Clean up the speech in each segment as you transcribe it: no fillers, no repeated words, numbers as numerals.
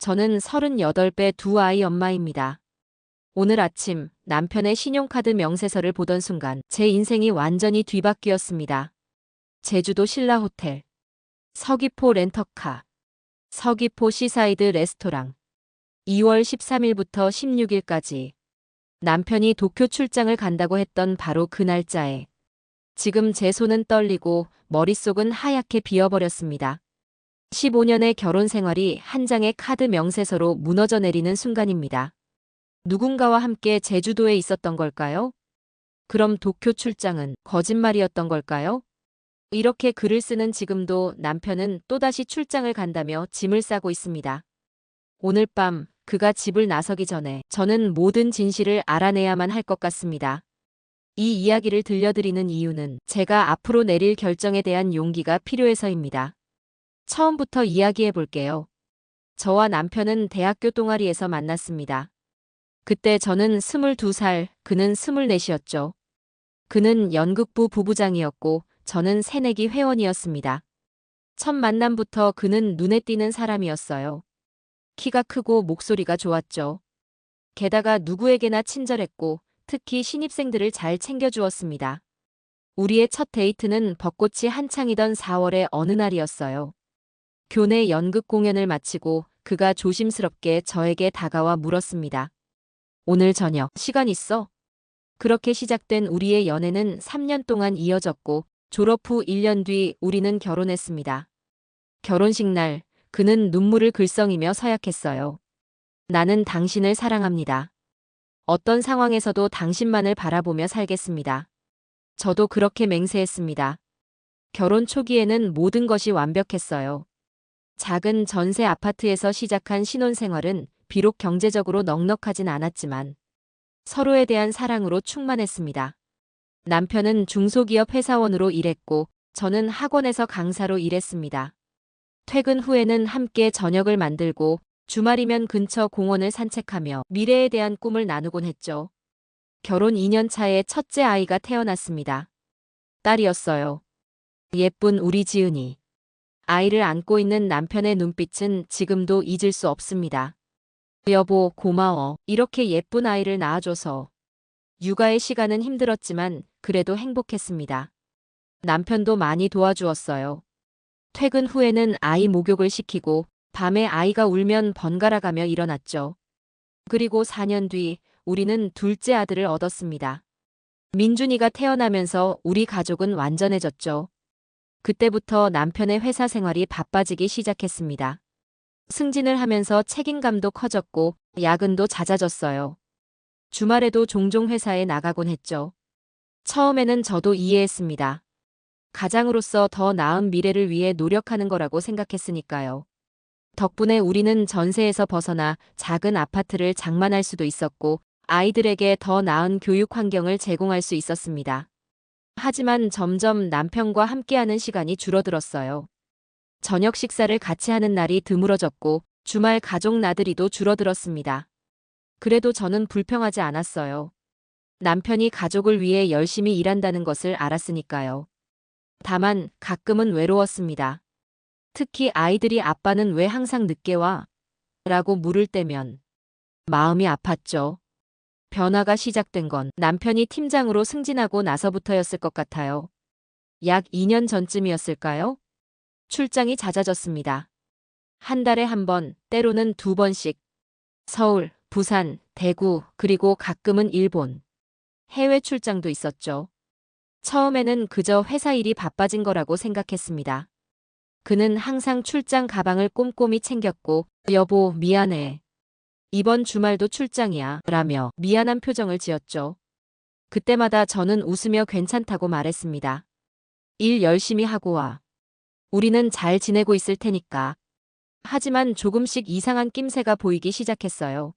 저는 38배 두 아이 엄마입니다. 오늘 아침 남편의 신용카드 명세서를 보던 순간 제 인생이 완전히 뒤바뀌었습니다. 제주도 신라호텔, 서귀포 렌터카, 서귀포 시사이드 레스토랑, 2월 13일부터 16일까지 남편이 도쿄 출장을 간다고 했던 바로 그 날짜에 지금 제 손은 떨리고 머릿속은 하얗게 비어버렸습니다. 15년의 결혼 생활이 한 장의 카드 명세서로 무너져 내리는 순간입니다. 누군가와 함께 제주도에 있었던 걸까요? 그럼 도쿄 출장은 거짓말이었던 걸까요? 이렇게 글을 쓰는 지금도 남편은 또다시 출장을 간다며 짐을 싸고 있습니다. 오늘 밤 그가 집을 나서기 전에 저는 모든 진실을 알아내야만 할 것 같습니다. 이 이야기를 들려드리는 이유는 제가 앞으로 내릴 결정에 대한 용기가 필요해서입니다. 처음부터 이야기해 볼게요. 저와 남편은 대학교 동아리에서 만났습니다. 그때 저는 22살, 그는 24이었죠. 그는 연극부 부부장이었고 저는 새내기 회원이었습니다. 첫 만남부터 그는 눈에 띄는 사람이었어요. 키가 크고 목소리가 좋았죠. 게다가 누구에게나 친절했고 특히 신입생들을 잘 챙겨주었습니다. 우리의 첫 데이트는 벚꽃이 한창이던 4월의 어느 날이었어요. 교내 연극 공연을 마치고 그가 조심스럽게 저에게 다가와 물었습니다. 오늘 저녁 시간 있어? 그렇게 시작된 우리의 연애는 3년 동안 이어졌고 졸업 후 1년 뒤 우리는 결혼했습니다. 결혼식 날 그는 눈물을 글썽이며 서약했어요. 나는 당신을 사랑합니다. 어떤 상황에서도 당신만을 바라보며 살겠습니다. 저도 그렇게 맹세했습니다. 결혼 초기에는 모든 것이 완벽했어요. 작은 전세 아파트에서 시작한 신혼생활은 비록 경제적으로 넉넉하진 않았지만 서로에 대한 사랑으로 충만했습니다. 남편은 중소기업 회사원으로 일했고 저는 학원에서 강사로 일했습니다. 퇴근 후에는 함께 저녁을 만들고 주말이면 근처 공원을 산책하며 미래에 대한 꿈을 나누곤 했죠. 결혼 2년 차에 첫째 아이가 태어났습니다. 딸이었어요. 예쁜 우리 지은이. 아이를 안고 있는 남편의 눈빛은 지금도 잊을 수 없습니다. 여보, 고마워. 이렇게 예쁜 아이를 낳아줘서. 육아의 시간은 힘들었지만 그래도 행복했습니다. 남편도 많이 도와주었어요. 퇴근 후에는 아이 목욕을 시키고 밤에 아이가 울면 번갈아 가며 일어났죠. 그리고 4년 뒤 우리는 둘째 아들을 얻었습니다. 민준이가 태어나면서 우리 가족은 완전해졌죠. 그때부터 남편의 회사 생활이 바빠지기 시작했습니다. 승진을 하면서 책임감도 커졌고 야근도 잦아졌어요. 주말에도 종종 회사에 나가곤 했죠. 처음에는 저도 이해했습니다. 가장으로서 더 나은 미래를 위해 노력하는 거라고 생각했으니까요. 덕분에 우리는 전세에서 벗어나 작은 아파트를 장만할 수도 있었고 아이들에게 더 나은 교육 환경을 제공할 수 있었습니다. 하지만 점점 남편과 함께하는 시간이 줄어들었어요. 저녁 식사를 같이 하는 날이 드물어졌고 주말 가족 나들이도 줄어들었습니다. 그래도 저는 불평하지 않았어요. 남편이 가족을 위해 열심히 일한다는 것을 알았으니까요. 다만 가끔은 외로웠습니다. 특히 아이들이 아빠는 왜 항상 늦게 와? 라고 물을 때면 마음이 아팠죠. 변화가 시작된 건 남편이 팀장으로 승진하고 나서부터였을 것 같아요. 약 2년 전쯤이었을까요? 출장이 잦아졌습니다. 한 달에 한 번, 때로는 2번씩. 서울, 부산, 대구, 그리고 가끔은 일본. 해외 출장도 있었죠. 처음에는 그저 회사 일이 바빠진 거라고 생각했습니다. 그는 항상 출장 가방을 꼼꼼히 챙겼고, 여보, 미안해. 이번 주말도 출장이야. 라며 미안한 표정을 지었죠. 그때마다 저는 웃으며 괜찮다고 말했습니다. 일 열심히 하고 와. 우리는 잘 지내고 있을 테니까. 하지만 조금씩 이상한 낌새가 보이기 시작했어요.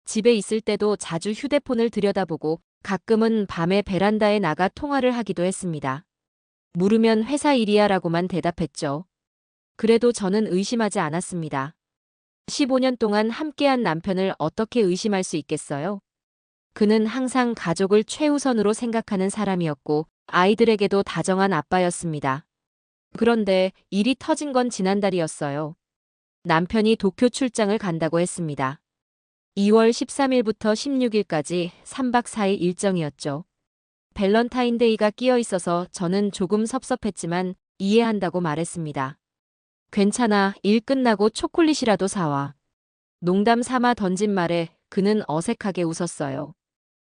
집에 있을 때도 자주 휴대폰을 들여다보고 가끔은 밤에 베란다에 나가 통화를 하기도 했습니다. 물으면 회사 일이야 라고만 대답했죠. 그래도 저는 의심하지 않았습니다. 15년 동안 함께한 남편을 어떻게 의심할 수 있겠어요? 그는 항상 가족을 최우선으로 생각하는 사람이었고 아이들에게도 다정한 아빠였습니다. 그런데 일이 터진 건 지난달이었어요. 남편이 도쿄 출장을 간다고 했습니다. 2월 13일부터 16일까지 3박 4일 일정이었죠. 밸런타인데이가 끼어 있어서 저는 조금 섭섭했지만 이해한다고 말했습니다. 괜찮아, 일 끝나고 초콜릿이라도 사와. 농담 삼아 던진 말에 그는 어색하게 웃었어요.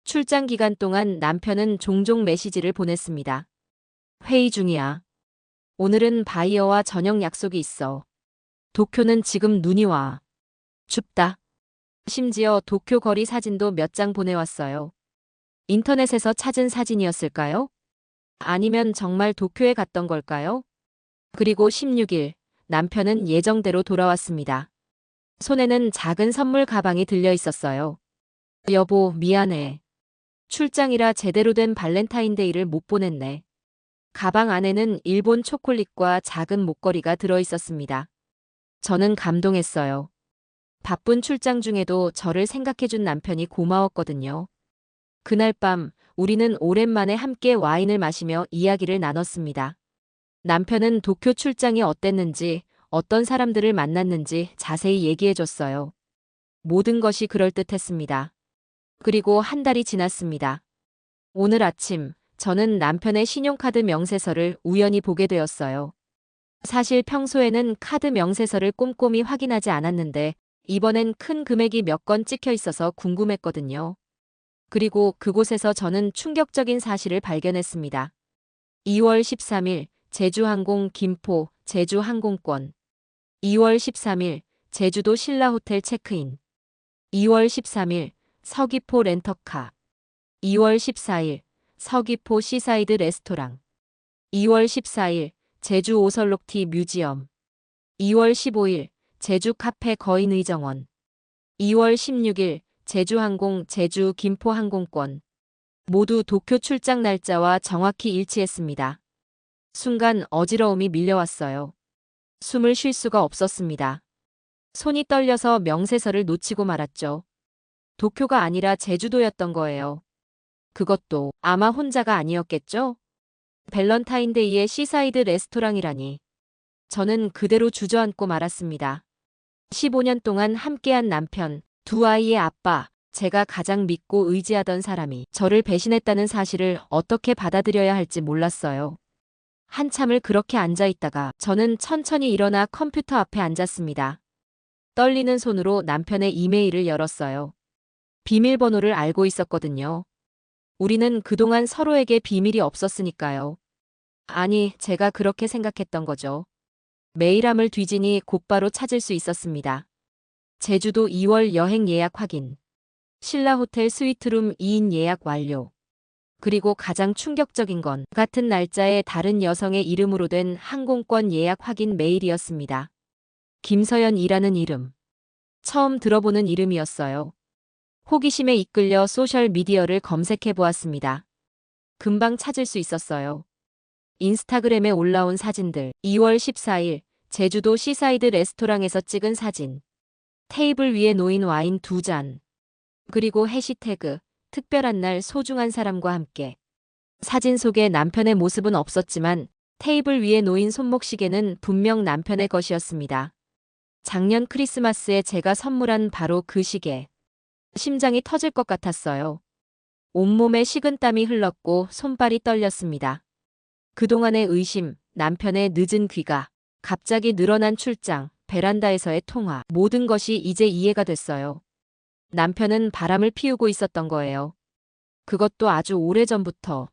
출장 기간 동안 남편은 종종 메시지를 보냈습니다. 회의 중이야. 오늘은 바이어와 저녁 약속이 있어. 도쿄는 지금 눈이 와. 춥다. 심지어 도쿄 거리 사진도 몇 장 보내왔어요. 인터넷에서 찾은 사진이었을까요? 아니면 정말 도쿄에 갔던 걸까요? 그리고 16일, 남편은 예정대로 돌아왔습니다. 손에는 작은 선물 가방이 들려 있었어요. 여보, 미안해. 출장이라 제대로 된 발렌타인데이를 못 보냈네. 가방 안에는 일본 초콜릿과 작은 목걸이가 들어 있었습니다. 저는 감동했어요. 바쁜 출장 중에도 저를 생각해준 남편이 고마웠거든요. 그날 밤 우리는 오랜만에 함께 와인을 마시며 이야기를 나눴습니다. 남편은 도쿄 출장이 어땠는지, 어떤 사람들을 만났는지 자세히 얘기해줬어요. 모든 것이 그럴듯했습니다. 그리고 한 달이 지났습니다. 오늘 아침 저는 남편의 신용카드 명세서를 우연히 보게 되었어요. 사실 평소에는 카드 명세서를 꼼꼼히 확인하지 않았는데 이번엔 큰 금액이 몇 건 찍혀 있어서 궁금했거든요. 그리고 그곳에서 저는 충격적인 사실을 발견했습니다. 2월 13일 제주항공 김포 제주항공권. 2월 13일 제주도 신라호텔 체크인. 2월 13일 서귀포 렌터카. 2월 14일 서귀포 시사이드 레스토랑. 2월 14일 제주 오설록티 뮤지엄. 2월 15일 제주 카페 거인의정원. 2월 16일 제주항공 제주 김포 항공권. 모두 도쿄 출장 날짜와 정확히 일치했습니다. 순간 어지러움이 밀려왔어요. 숨을 쉴 수가 없었습니다. 손이 떨려서 명세서를 놓치고 말았죠. 도쿄가 아니라 제주도였던 거예요. 그것도 아마 혼자가 아니었겠죠? 밸런타인데이의 시사이드 레스토랑이라니. 저는 그대로 주저앉고 말았습니다. 15년 동안 함께한 남편, 두 아이의 아빠, 제가 가장 믿고 의지하던 사람이 저를 배신했다는 사실을 어떻게 받아들여야 할지 몰랐어요. 한참을 그렇게 앉아있다가 저는 천천히 일어나 컴퓨터 앞에 앉았습니다. 떨리는 손으로 남편의 이메일을 열었어요. 비밀번호를 알고 있었거든요. 우리는 그동안 서로에게 비밀이 없었으니까요. 아니, 제가 그렇게 생각했던 거죠. 메일함을 뒤지니 곧바로 찾을 수 있었습니다. 제주도 2월 여행 예약 확인. 신라호텔 스위트룸 2인 예약 완료. 그리고 가장 충격적인 건 같은 날짜에 다른 여성의 이름으로 된 항공권 예약 확인 메일이었습니다. 김서연이라는 이름. 처음 들어보는 이름이었어요. 호기심에 이끌려 소셜미디어를 검색해 보았습니다. 금방 찾을 수 있었어요. 인스타그램에 올라온 사진들. 2월 14일 제주도 시사이드 레스토랑에서 찍은 사진. 테이블 위에 놓인 와인 2잔. 그리고 해시태그 특별한 날 소중한 사람과 함께. 사진 속에 남편의 모습은 없었지만 테이블 위에 놓인 손목시계는 분명 남편의 것이었습니다. 작년 크리스마스에 제가 선물한 바로 그 시계. 심장이 터질 것 같았어요. 온몸에 식은땀이 흘렀고 손발이 떨렸습니다. 그동안의 의심, 남편의 늦은 귀가, 갑자기 늘어난 출장, 베란다에서의 통화, 모든 것이 이제 이해가 됐어요. 남편은 바람을 피우고 있었던 거예요. 그것도 아주 오래전부터.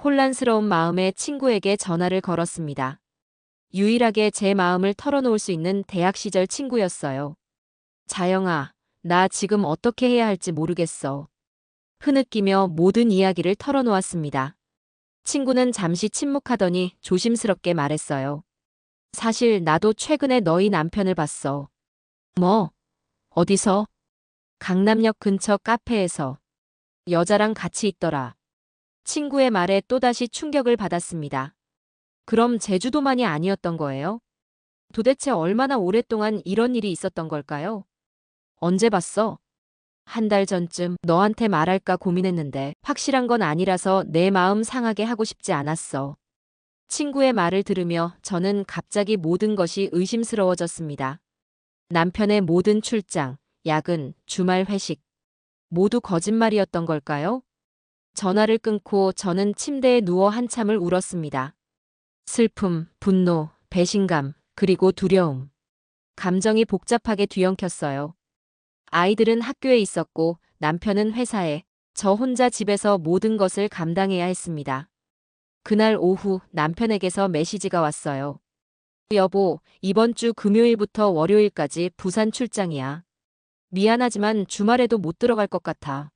혼란스러운 마음에 친구에게 전화를 걸었습니다. 유일하게 제 마음을 털어놓을 수 있는 대학 시절 친구였어요. 자영아, 나 지금 어떻게 해야 할지 모르겠어. 흐느끼며 모든 이야기를 털어놓았습니다. 친구는 잠시 침묵하더니 조심스럽게 말했어요. 사실 나도 최근에 너희 남편을 봤어. 뭐? 어디서? 강남역 근처 카페에서. 여자랑 같이 있더라. 친구의 말에 또다시 충격을 받았습니다. 그럼 제주도만이 아니었던 거예요? 도대체 얼마나 오랫동안 이런 일이 있었던 걸까요? 언제 봤어? 한 달 전쯤. 너한테 말할까 고민했는데 확실한 건 아니라서 내 마음 상하게 하고 싶지 않았어. 친구의 말을 들으며 저는 갑자기 모든 것이 의심스러워졌습니다. 남편의 모든 출장, 야근, 주말 회식, 모두 거짓말이었던 걸까요? 전화를 끊고 저는 침대에 누워 한참을 울었습니다. 슬픔, 분노, 배신감, 그리고 두려움. 감정이 복잡하게 뒤엉켰어요. 아이들은 학교에 있었고 남편은 회사에, 저 혼자 집에서 모든 것을 감당해야 했습니다. 그날 오후 남편에게서 메시지가 왔어요. 여보, 이번 주 금요일부터 월요일까지 부산 출장이야. 미안하지만 주말에도 못 들어갈 것 같아.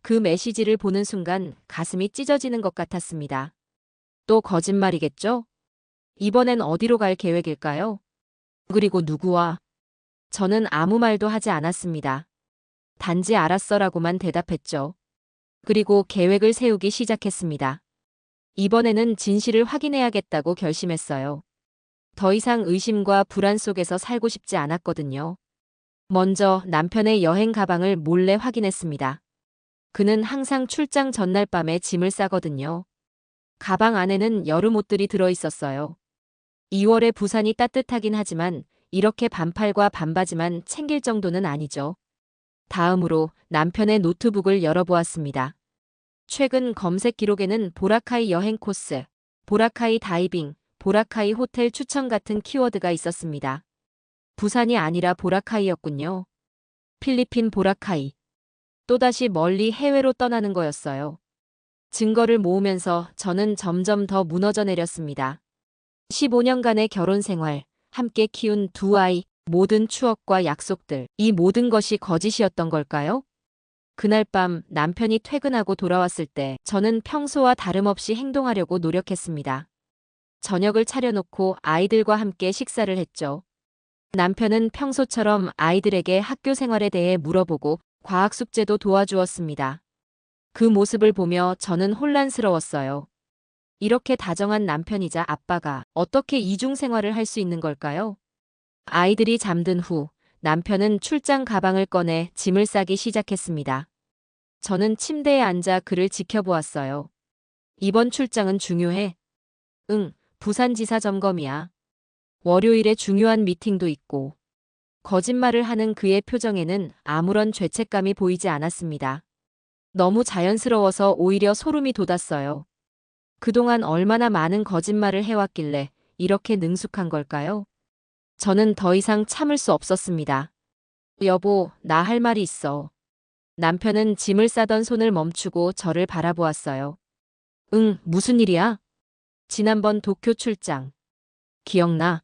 그 메시지를 보는 순간 가슴이 찢어지는 것 같았습니다. 또 거짓말이겠죠? 이번엔 어디로 갈 계획일까요? 그리고 누구와? 저는 아무 말도 하지 않았습니다. 단지 알았어라고만 대답했죠. 그리고 계획을 세우기 시작했습니다. 이번에는 진실을 확인해야겠다고 결심했어요. 더 이상 의심과 불안 속에서 살고 싶지 않았거든요. 먼저 남편의 여행 가방을 몰래 확인했습니다. 그는 항상 출장 전날 밤에 짐을 싸거든요. 가방 안에는 여름 옷들이 들어 있었어요. 2월에 부산이 따뜻하긴 하지만 이렇게 반팔과 반바지만 챙길 정도는 아니죠. 다음으로 남편의 노트북을 열어보았습니다. 최근 검색 기록에는 보라카이 여행 코스, 보라카이 다이빙, 보라카이 호텔 추천 같은 키워드가 있었습니다. 부산이 아니라 보라카이였군요. 필리핀 보라카이. 또다시 멀리 해외로 떠나는 거였어요. 증거를 모으면서 저는 점점 더 무너져 내렸습니다. 15년간의 결혼 생활, 함께 키운 두 아이, 모든 추억과 약속들, 이 모든 것이 거짓이었던 걸까요? 그날 밤 남편이 퇴근하고 돌아왔을 때 저는 평소와 다름없이 행동하려고 노력했습니다. 저녁을 차려놓고 아이들과 함께 식사를 했죠. 남편은 평소처럼 아이들에게 학교 생활에 대해 물어보고 과학 숙제도 도와주었습니다. 그 모습을 보며 저는 혼란스러웠어요. 이렇게 다정한 남편이자 아빠가 어떻게 이중 생활을 할 수 있는 걸까요? 아이들이 잠든 후 남편은 출장 가방을 꺼내 짐을 싸기 시작했습니다. 저는 침대에 앉아 그를 지켜보았어요. 이번 출장은 중요해. 응, 부산지사 점검이야. 월요일에 중요한 미팅도 있고. 거짓말을 하는 그의 표정에는 아무런 죄책감이 보이지 않았습니다. 너무 자연스러워서 오히려 소름이 돋았어요. 그동안 얼마나 많은 거짓말을 해왔길래 이렇게 능숙한 걸까요? 저는 더 이상 참을 수 없었습니다. 여보, 나 할 말이 있어. 남편은 짐을 싸던 손을 멈추고 저를 바라보았어요. 응, 무슨 일이야? 지난번 도쿄 출장. 기억나?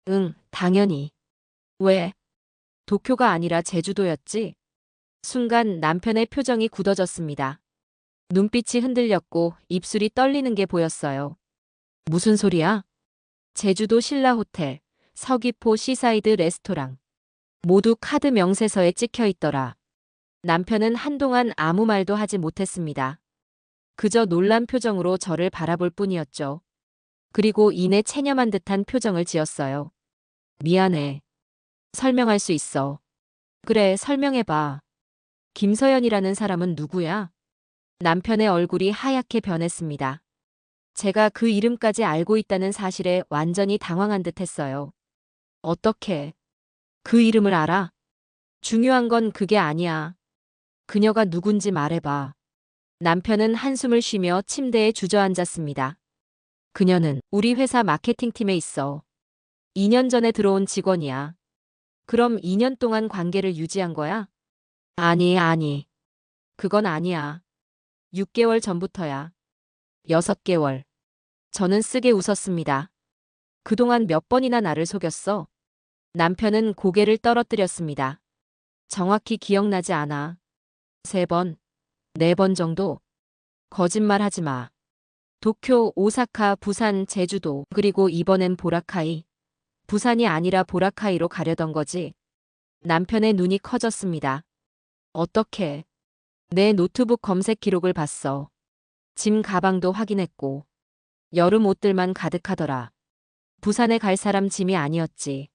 응, 당연히. 왜? 도쿄가 아니라 제주도였지? 순간 남편의 표정이 굳어졌습니다. 눈빛이 흔들렸고 입술이 떨리는 게 보였어요. 무슨 소리야? 제주도 신라 호텔, 서귀포 시사이드 레스토랑. 모두 카드 명세서에 찍혀 있더라. 남편은 한동안 아무 말도 하지 못했습니다. 그저 놀란 표정으로 저를 바라볼 뿐이었죠. 그리고 이내 체념한 듯한 표정을 지었어요. 미안해. 설명할 수 있어. 그래, 설명해봐. 김서연이라는 사람은 누구야? 남편의 얼굴이 하얗게 변했습니다. 제가 그 이름까지 알고 있다는 사실에 완전히 당황한 듯 했어요. 어떻게 그 이름을 알아? 중요한 건 그게 아니야. 그녀가 누군지 말해봐. 남편은 한숨을 쉬며 침대에 주저앉았습니다. 그녀는 우리 회사 마케팅팀에 있어. 2년 전에 들어온 직원이야. 그럼 2년 동안 관계를 유지한 거야? 아니. 그건 아니야. 6개월 전부터야. 6개월. 저는 쓰게 웃었습니다. 그동안 몇 번이나 나를 속였어? 남편은 고개를 떨어뜨렸습니다. 정확히 기억나지 않아. 3번, 4번 정도? 거짓말하지 마. 도쿄, 오사카, 부산, 제주도, 그리고 이번엔 보라카이. 부산이 아니라 보라카이로 가려던 거지. 남편의 눈이 커졌습니다. 어떻게? 내 노트북 검색 기록을 봤어. 짐 가방도 확인했고. 여름 옷들만 가득하더라. 부산에 갈 사람 짐이 아니었지.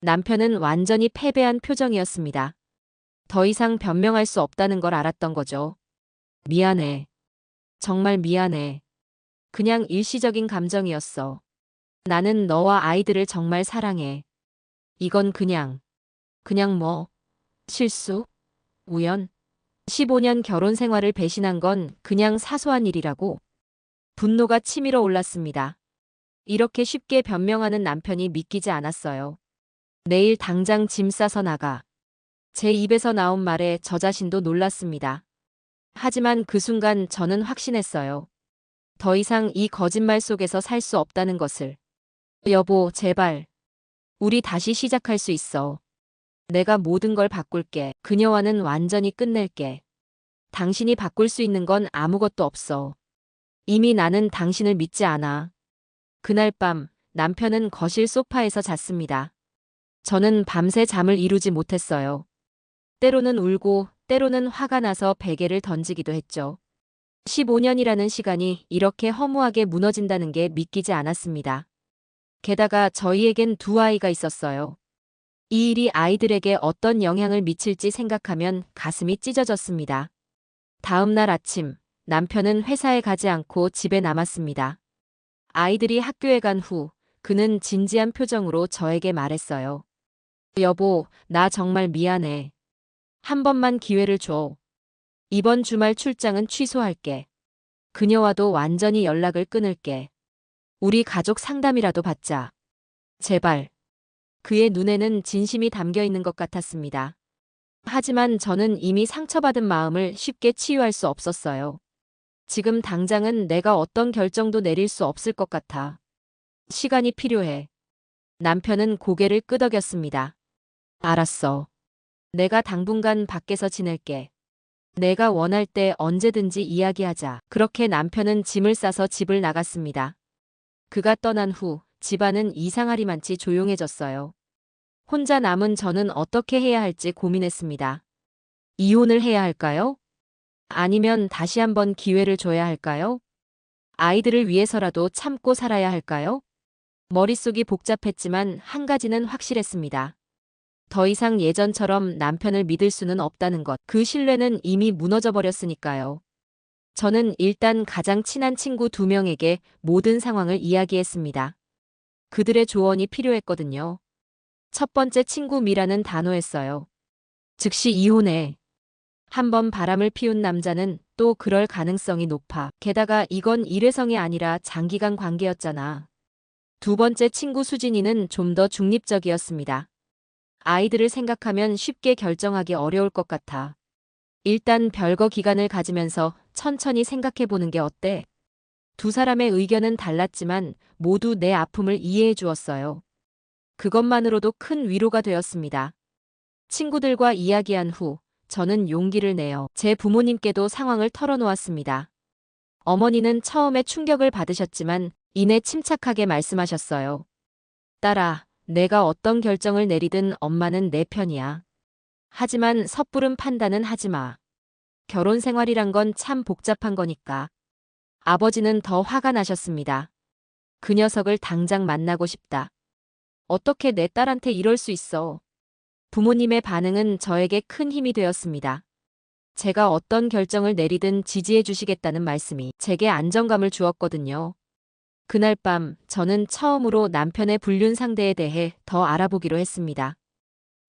남편은 완전히 패배한 표정이었습니다. 더 이상 변명할 수 없다는 걸 알았던 거죠. 미안해. 정말 미안해. 그냥 일시적인 감정이었어. 나는 너와 아이들을 정말 사랑해. 이건 그냥 그냥 뭐, 실수? 우연? 15년 결혼 생활을 배신한 건 그냥 사소한 일이라고. 분노가 치밀어 올랐습니다. 이렇게 쉽게 변명하는 남편이 믿기지 않았어요. 내일 당장 짐 싸서 나가. 제 입에서 나온 말에 저 자신도 놀랐습니다. 하지만 그 순간 저는 확신했어요. 더 이상 이 거짓말 속에서 살 수 없다는 것을. 여보, 제발. 우리 다시 시작할 수 있어. 내가 모든 걸 바꿀게. 그녀와는 완전히 끝낼게. 당신이 바꿀 수 있는 건 아무것도 없어. 이미 나는 당신을 믿지 않아. 그날 밤 남편은 거실 소파에서 잤습니다. 저는 밤새 잠을 이루지 못했어요. 때로는 울고 때로는 화가 나서 베개를 던지기도 했죠. 15년이라는 시간이 이렇게 허무하게 무너진다는 게 믿기지 않았습니다. 게다가 저희에겐 두 아이가 있었어요. 이 일이 아이들에게 어떤 영향을 미칠지 생각하면 가슴이 찢어졌습니다. 다음 날 아침, 남편은 회사에 가지 않고 집에 남았습니다. 아이들이 학교에 간 후, 그는 진지한 표정으로 저에게 말했어요. 여보, 나 정말 미안해. 한 번만 기회를 줘. 이번 주말 출장은 취소할게. 그녀와도 완전히 연락을 끊을게. 우리 가족 상담이라도 받자. 제발. 그의 눈에는 진심이 담겨 있는 것 같았습니다. 하지만 저는 이미 상처받은 마음을 쉽게 치유할 수 없었어요. 지금 당장은 내가 어떤 결정도 내릴 수 없을 것 같아. 시간이 필요해. 남편은 고개를 끄덕였습니다. 알았어. 내가 당분간 밖에서 지낼게. 내가 원할 때 언제든지 이야기하자. 그렇게 남편은 짐을 싸서 집을 나갔습니다. 그가 떠난 후 집안은 이상하리만치 조용해졌어요. 혼자 남은 저는 어떻게 해야 할지 고민했습니다. 이혼을 해야 할까요? 아니면 다시 한번 기회를 줘야 할까요? 아이들을 위해서라도 참고 살아야 할까요? 머릿속이 복잡했지만 한 가지는 확실했습니다. 더 이상 예전처럼 남편을 믿을 수는 없다는 것. 그 신뢰는 이미 무너져 버렸으니까요. 저는 일단 가장 친한 친구 2명에게 모든 상황을 이야기했습니다. 그들의 조언이 필요했거든요. 첫 번째 친구 미라는 단호했어요. 즉시 이혼해. 한번 바람을 피운 남자는 또 그럴 가능성이 높아. 게다가 이건 일회성이 아니라 장기간 관계였잖아. 두 번째 친구 수진이는 좀 더 중립적이었습니다. 아이들을 생각하면 쉽게 결정하기 어려울 것 같아. 일단 별거 기간을 가지면서 천천히 생각해보는 게 어때? 두 사람의 의견은 달랐지만 모두 내 아픔을 이해해 주었어요. 그것만으로도 큰 위로가 되었습니다. 친구들과 이야기한 후 저는 용기를 내어 제 부모님께도 상황을 털어놓았습니다. 어머니는 처음에 충격을 받으셨지만 이내 침착하게 말씀하셨어요. 딸아, 내가 어떤 결정을 내리든 엄마는 내 편이야. 하지만 섣부른 판단은 하지 마. 결혼 생활이란 건 참 복잡한 거니까. 아버지는 더 화가 나셨습니다. 그 녀석을 당장 만나고 싶다. 어떻게 내 딸한테 이럴 수 있어? 부모님의 반응은 저에게 큰 힘이 되었습니다. 제가 어떤 결정을 내리든 지지해 주시겠다는 말씀이 제게 안정감을 주었거든요. 그날 밤 저는 처음으로 남편의 불륜 상대에 대해 더 알아보기로 했습니다.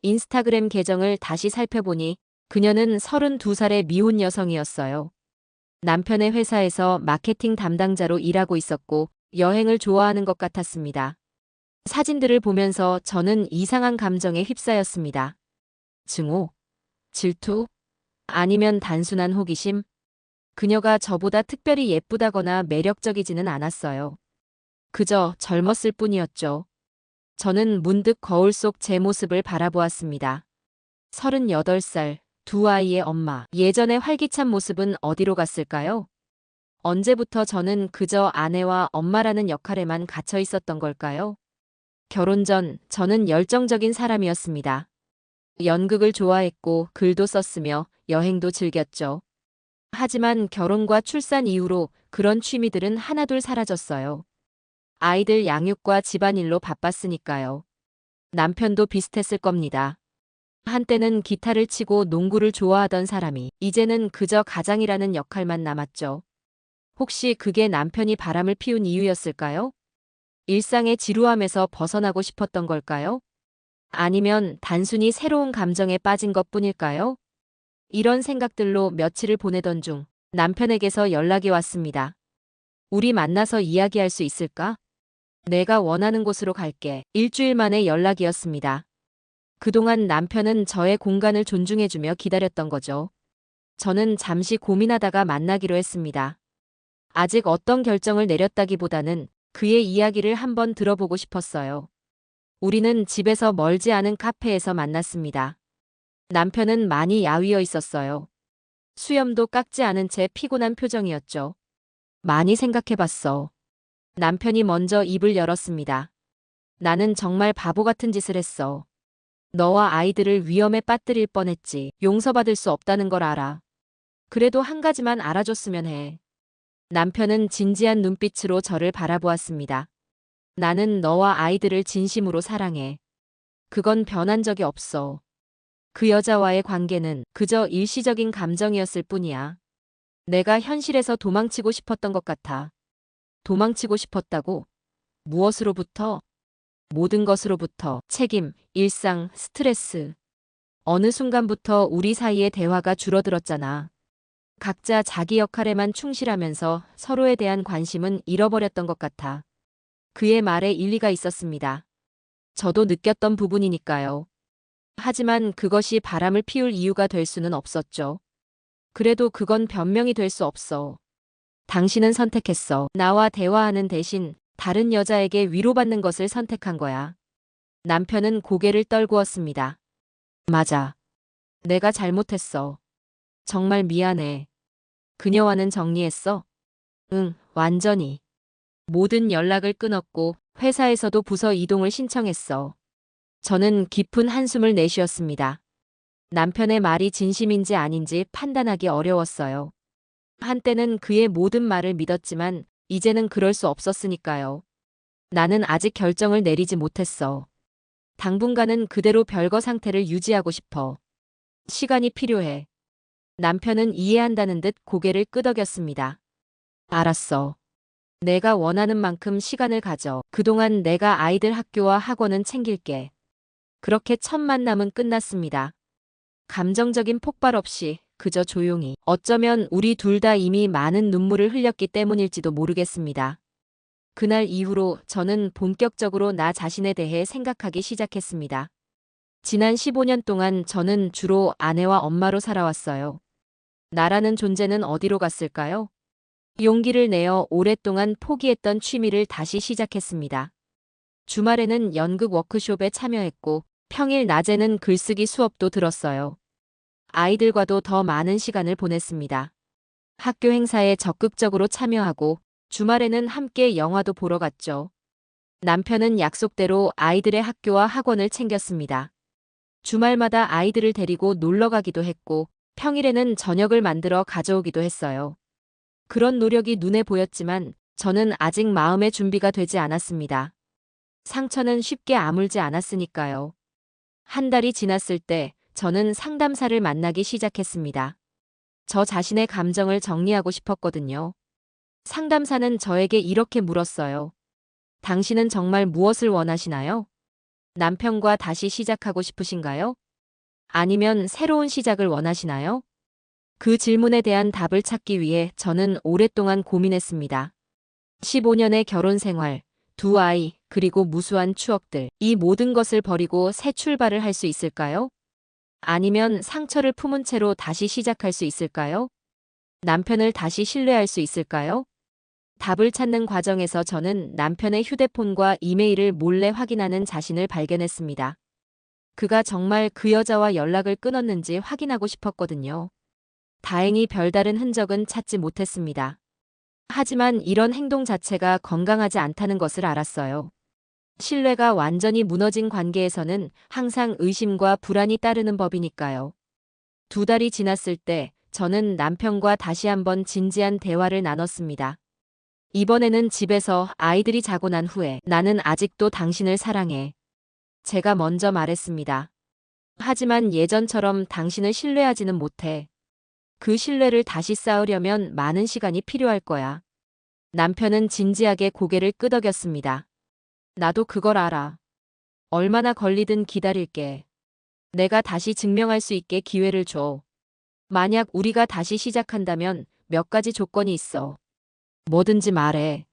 인스타그램 계정을 다시 살펴보니 그녀는 32살의 미혼 여성이었어요. 남편의 회사에서 마케팅 담당자로 일하고 있었고 여행을 좋아하는 것 같았습니다. 사진들을 보면서 저는 이상한 감정에 휩싸였습니다. 증오? 질투? 아니면 단순한 호기심? 그녀가 저보다 특별히 예쁘다거나 매력적이지는 않았어요. 그저 젊었을 뿐이었죠. 저는 문득 거울 속 제 모습을 바라보았습니다. 38살, 두 아이의 엄마. 예전의 활기찬 모습은 어디로 갔을까요? 언제부터 저는 그저 아내와 엄마라는 역할에만 갇혀 있었던 걸까요? 결혼 전 저는 열정적인 사람이었습니다. 연극을 좋아했고 글도 썼으며 여행도 즐겼죠. 하지만 결혼과 출산 이후로 그런 취미들은 하나둘 사라졌어요. 아이들 양육과 집안일로 바빴으니까요. 남편도 비슷했을 겁니다. 한때는 기타를 치고 농구를 좋아하던 사람이 이제는 그저 가장이라는 역할만 남았죠. 혹시 그게 남편이 바람을 피운 이유였을까요? 일상의 지루함에서 벗어나고 싶었던 걸까요? 아니면 단순히 새로운 감정에 빠진 것뿐일까요? 이런 생각들로 며칠을 보내던 중 남편에게서 연락이 왔습니다. 우리 만나서 이야기할 수 있을까? 내가 원하는 곳으로 갈게. 일주일 만에 연락이었습니다. 그동안 남편은 저의 공간을 존중해주며 기다렸던 거죠. 저는 잠시 고민하다가 만나기로 했습니다. 아직 어떤 결정을 내렸다기보다는 그의 이야기를 한번 들어보고 싶었어요. 우리는 집에서 멀지 않은 카페에서 만났습니다. 남편은 많이 야위어 있었어요. 수염도 깎지 않은 채 피곤한 표정이었죠. 많이 생각해봤어. 남편이 먼저 입을 열었습니다. 나는 정말 바보 같은 짓을 했어. 너와 아이들을 위험에 빠뜨릴 뻔했지. 용서받을 수 없다는 걸 알아. 그래도 한 가지만 알아줬으면 해. 남편은 진지한 눈빛으로 저를 바라보았습니다. 나는 너와 아이들을 진심으로 사랑해. 그건 변한 적이 없어. 그 여자와의 관계는 그저 일시적인 감정이었을 뿐이야. 내가 현실에서 도망치고 싶었던 것 같아. 도망치고 싶었다고? 무엇으로부터? 모든 것으로부터. 책임, 일상, 스트레스. 어느 순간부터 우리 사이의 대화가 줄어들었잖아. 각자 자기 역할에만 충실하면서 서로에 대한 관심은 잃어버렸던 것 같아. 그의 말에 일리가 있었습니다. 저도 느꼈던 부분이니까요. 하지만 그것이 바람을 피울 이유가 될 수는 없었죠. 그래도 그건 변명이 될 수 없어. 당신은 선택했어. 나와 대화하는 대신 다른 여자에게 위로받는 것을 선택한 거야. 남편은 고개를 떨구었습니다. 맞아. 내가 잘못했어. 정말 미안해. 그녀와는 정리했어? 응, 완전히. 모든 연락을 끊었고 회사에서도 부서 이동을 신청했어. 저는 깊은 한숨을 내쉬었습니다. 남편의 말이 진심인지 아닌지 판단하기 어려웠어요. 한때는 그의 모든 말을 믿었지만 이제는 그럴 수 없었으니까요. 나는 아직 결정을 내리지 못했어. 당분간은 그대로 별거 상태를 유지하고 싶어. 시간이 필요해. 남편은 이해한다는 듯 고개를 끄덕였습니다. 알았어. 내가 원하는 만큼 시간을 가져. 그동안 내가 아이들 학교와 학원은 챙길게. 그렇게 첫 만남은 끝났습니다. 감정적인 폭발 없이 그저 조용히. 어쩌면 우리 둘 다 이미 많은 눈물을 흘렸기 때문일지도 모르겠습니다. 그날 이후로 저는 본격적으로 나 자신에 대해 생각하기 시작했습니다. 지난 15년 동안 저는 주로 아내와 엄마로 살아왔어요. 나라는 존재는 어디로 갔을까요? 용기를 내어 오랫동안 포기했던 취미를 다시 시작했습니다. 주말에는 연극 워크숍에 참여했고 평일 낮에는 글쓰기 수업도 들었어요. 아이들과도 더 많은 시간을 보냈습니다. 학교 행사에 적극적으로 참여하고 주말에는 함께 영화도 보러 갔죠. 남편은 약속대로 아이들의 학교와 학원을 챙겼습니다. 주말마다 아이들을 데리고 놀러 가기도 했고 평일에는 저녁을 만들어 가져오기도 했어요. 그런 노력이 눈에 보였지만 저는 아직 마음의 준비가 되지 않았습니다. 상처는 쉽게 아물지 않았으니까요. 한 달이 지났을 때 저는 상담사를 만나기 시작했습니다. 저 자신의 감정을 정리하고 싶었거든요. 상담사는 저에게 이렇게 물었어요. 당신은 정말 무엇을 원하시나요? 남편과 다시 시작하고 싶으신가요? 아니면 새로운 시작을 원하시나요? 그 질문에 대한 답을 찾기 위해 저는 오랫동안 고민했습니다. 15년의 결혼 생활, 두 아이, 그리고 무수한 추억들, 이 모든 것을 버리고 새 출발을 할 수 있을까요? 아니면 상처를 품은 채로 다시 시작할 수 있을까요? 남편을 다시 신뢰할 수 있을까요? 답을 찾는 과정에서 저는 남편의 휴대폰과 이메일을 몰래 확인하는 자신을 발견했습니다. 그가 정말 그 여자와 연락을 끊었는지 확인하고 싶었거든요. 다행히 별다른 흔적은 찾지 못했습니다. 하지만 이런 행동 자체가 건강하지 않다는 것을 알았어요. 신뢰가 완전히 무너진 관계에서는 항상 의심과 불안이 따르는 법이니까요. 두 달이 지났을 때 저는 남편과 다시 한번 진지한 대화를 나눴습니다. 이번에는 집에서 아이들이 자고 난 후에 나는 아직도 당신을 사랑해. 제가 먼저 말했습니다. 하지만 예전처럼 당신을 신뢰하지는 못해. 그 신뢰를 다시 쌓으려면 많은 시간이 필요할 거야. 남편은 진지하게 고개를 끄덕였습니다. 나도 그걸 알아. 얼마나 걸리든 기다릴게. 내가 다시 증명할 수 있게 기회를 줘. 만약 우리가 다시 시작한다면 몇 가지 조건이 있어. 뭐든지 말해.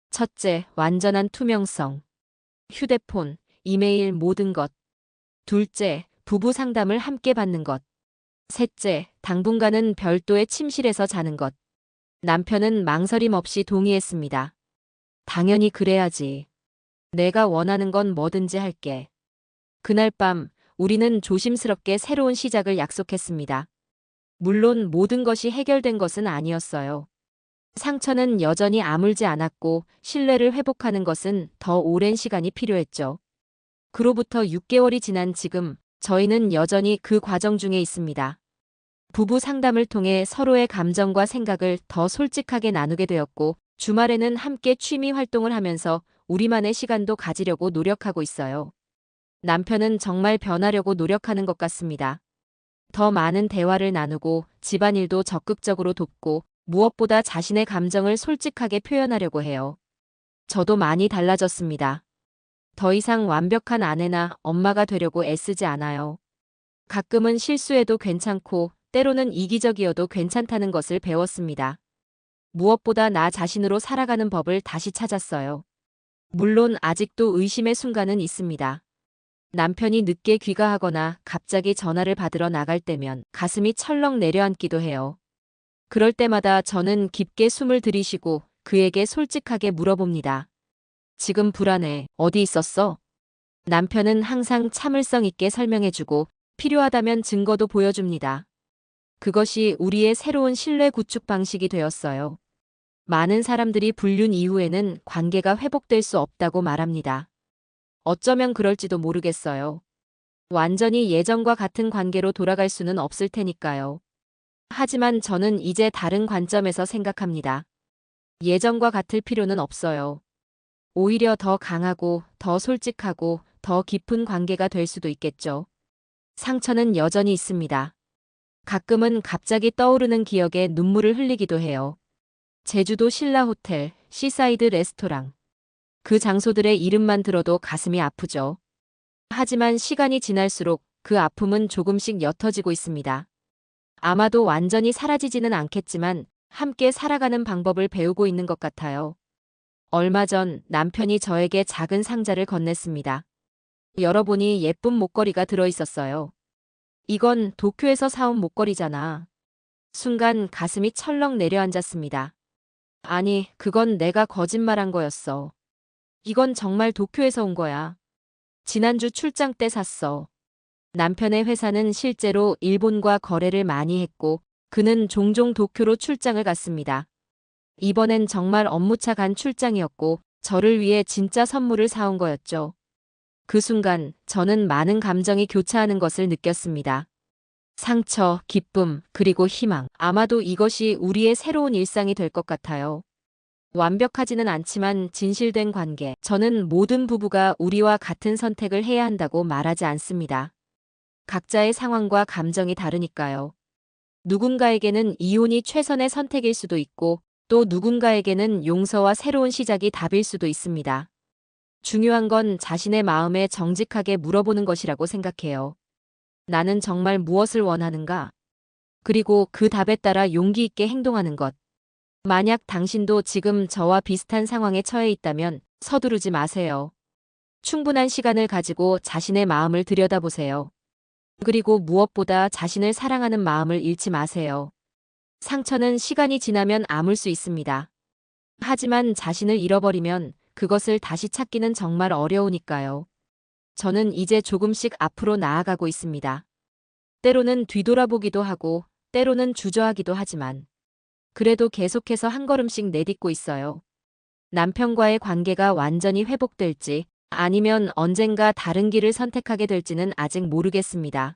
첫째, 완전한 투명성. 휴대폰, 이메일 모든 것. 둘째, 부부 상담을 함께 받는 것. 셋째, 당분간은 별도의 침실에서 자는 것. 남편은 망설임 없이 동의했습니다. 당연히 그래야지. 내가 원하는 건 뭐든지 할게. 그날 밤, 우리는 조심스럽게 새로운 시작을 약속했습니다. 물론 모든 것이 해결된 것은 아니었어요. 상처는 여전히 아물지 않았고 신뢰를 회복하는 것은 더 오랜 시간이 필요했죠. 그로부터 6개월이 지난 지금 저희는 여전히 그 과정 중에 있습니다. 부부 상담을 통해 서로의 감정과 생각을 더 솔직하게 나누게 되었고 주말에는 함께 취미 활동을 하면서 우리만의 시간도 가지려고 노력하고 있어요. 남편은 정말 변하려고 노력하는 것 같습니다. 더 많은 대화를 나누고 집안일도 적극적으로 돕고 무엇보다 자신의 감정을 솔직하게 표현하려고 해요. 저도 많이 달라졌습니다. 더 이상 완벽한 아내나 엄마가 되려고 애쓰지 않아요. 가끔은 실수해도 괜찮고 때로는 이기적이어도 괜찮다는 것을 배웠습니다. 무엇보다 나 자신으로 살아가는 법을 다시 찾았어요. 물론 아직도 의심의 순간은 있습니다. 남편이 늦게 귀가하거나 갑자기 전화를 받으러 나갈 때면 가슴이 철렁 내려앉기도 해요. 그럴 때마다 저는 깊게 숨을 들이쉬고 그에게 솔직하게 물어봅니다. 지금 불안해. 어디 있었어? 남편은 항상 참을성 있게 설명해주고 필요하다면 증거도 보여줍니다. 그것이 우리의 새로운 신뢰 구축 방식이 되었어요. 많은 사람들이 불륜 이후에는 관계가 회복될 수 없다고 말합니다. 어쩌면 그럴지도 모르겠어요. 완전히 예전과 같은 관계로 돌아갈 수는 없을 테니까요. 하지만 저는 이제 다른 관점에서 생각합니다. 예전과 같을 필요는 없어요. 오히려 더 강하고, 더 솔직하고, 더 깊은 관계가 될 수도 있겠죠. 상처는 여전히 있습니다. 가끔은 갑자기 떠오르는 기억에 눈물을 흘리기도 해요. 제주도 신라 호텔, 시사이드 레스토랑. 그 장소들의 이름만 들어도 가슴이 아프죠. 하지만 시간이 지날수록 그 아픔은 조금씩 옅어지고 있습니다. 아마도 완전히 사라지지는 않겠지만 함께 살아가는 방법을 배우고 있는 것 같아요. 얼마 전 남편이 저에게 작은 상자를 건넸습니다. 열어보니 예쁜 목걸이가 들어있었어요. 이건 도쿄에서 사온 목걸이잖아. 순간 가슴이 철렁 내려앉았습니다. 아니, 그건 내가 거짓말한 거였어. 이건 정말 도쿄에서 온 거야. 지난주 출장 때 샀어. 남편의 회사는 실제로 일본과 거래를 많이 했고 그는 종종 도쿄로 출장을 갔습니다. 이번엔 정말 업무차 간 출장이었고 저를 위해 진짜 선물을 사온 거였죠. 그 순간 저는 많은 감정이 교차하는 것을 느꼈습니다. 상처, 기쁨, 그리고 희망. 아마도 이것이 우리의 새로운 일상이 될 것 같아요. 완벽하지는 않지만 진실된 관계. 저는 모든 부부가 우리와 같은 선택을 해야 한다고 말하지 않습니다. 각자의 상황과 감정이 다르니까요. 누군가에게는 이혼이 최선의 선택일 수도 있고 또 누군가에게는 용서와 새로운 시작이 답일 수도 있습니다. 중요한 건 자신의 마음에 정직하게 물어보는 것이라고 생각해요. 나는 정말 무엇을 원하는가? 그리고 그 답에 따라 용기 있게 행동하는 것. 만약 당신도 지금 저와 비슷한 상황에 처해 있다면 서두르지 마세요. 충분한 시간을 가지고 자신의 마음을 들여다보세요. 그리고 무엇보다 자신을 사랑하는 마음을 잃지 마세요. 상처는 시간이 지나면 아물 수 있습니다. 하지만 자신을 잃어버리면 그것을 다시 찾기는 정말 어려우니까요. 저는 이제 조금씩 앞으로 나아가고 있습니다. 때로는 뒤돌아보기도 하고 때로는 주저하기도 하지만 그래도 계속해서 한 걸음씩 내딛고 있어요. 남편과의 관계가 완전히 회복될지 아니면 언젠가 다른 길을 선택하게 될지는 아직 모르겠습니다.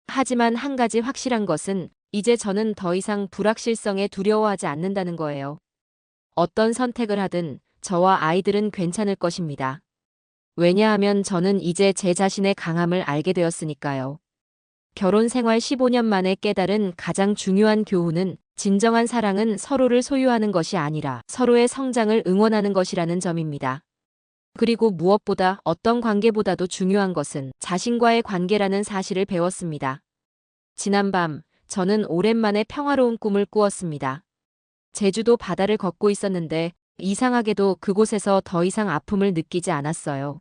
하지만 한 가지 확실한 것은 이제 저는 더 이상 불확실성에 두려워하지 않는다는 거예요. 어떤 선택을 하든 저와 아이들은 괜찮을 것입니다. 왜냐하면 저는 이제 제 자신의 강함을 알게 되었으니까요. 결혼 생활 15년 만에 깨달은 가장 중요한 교훈은 진정한 사랑은 서로를 소유하는 것이 아니라 서로의 성장을 응원하는 것이라는 점입니다. 그리고 무엇보다 어떤 관계보다도 중요한 것은 자신과의 관계라는 사실을 배웠습니다. 지난밤, 저는 오랜만에 평화로운 꿈을 꾸었습니다. 제주도 바다를 걷고 있었는데 이상하게도 그곳에서 더 이상 아픔을 느끼지 않았어요.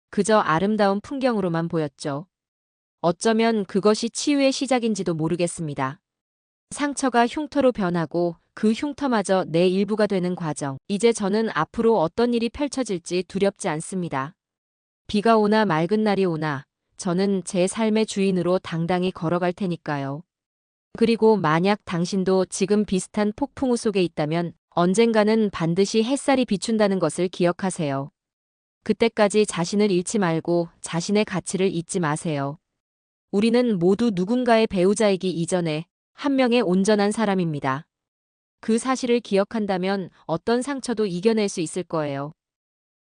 그저 아름다운 풍경으로만 보였죠. 어쩌면 그것이 치유의 시작인지도 모르겠습니다. 상처가 흉터로 변하고 그 흉터마저 내 일부가 되는 과정. 이제 저는 앞으로 어떤 일이 펼쳐질지 두렵지 않습니다. 비가 오나 맑은 날이 오나 저는 제 삶의 주인으로 당당히 걸어갈 테니까요. 그리고 만약 당신도 지금 비슷한 폭풍우 속에 있다면 언젠가는 반드시 햇살이 비춘다는 것을 기억하세요. 그때까지 자신을 잃지 말고 자신의 가치를 잊지 마세요. 우리는 모두 누군가의 배우자이기 이전에 한 명의 온전한 사람입니다. 그 사실을 기억한다면 어떤 상처도 이겨낼 수 있을 거예요.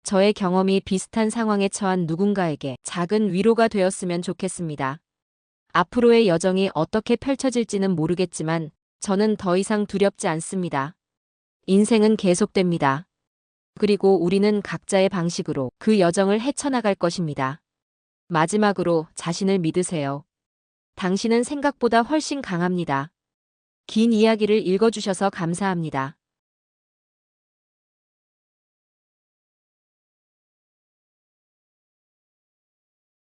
저의 경험이 비슷한 상황에 처한 누군가에게 작은 위로가 되었으면 좋겠습니다. 앞으로의 여정이 어떻게 펼쳐질지는 모르겠지만 저는 더 이상 두렵지 않습니다. 인생은 계속됩니다. 그리고 우리는 각자의 방식으로 그 여정을 헤쳐나갈 것입니다. 마지막으로 자신을 믿으세요. 당신은 생각보다 훨씬 강합니다. 긴 이야기를 읽어주셔서 감사합니다.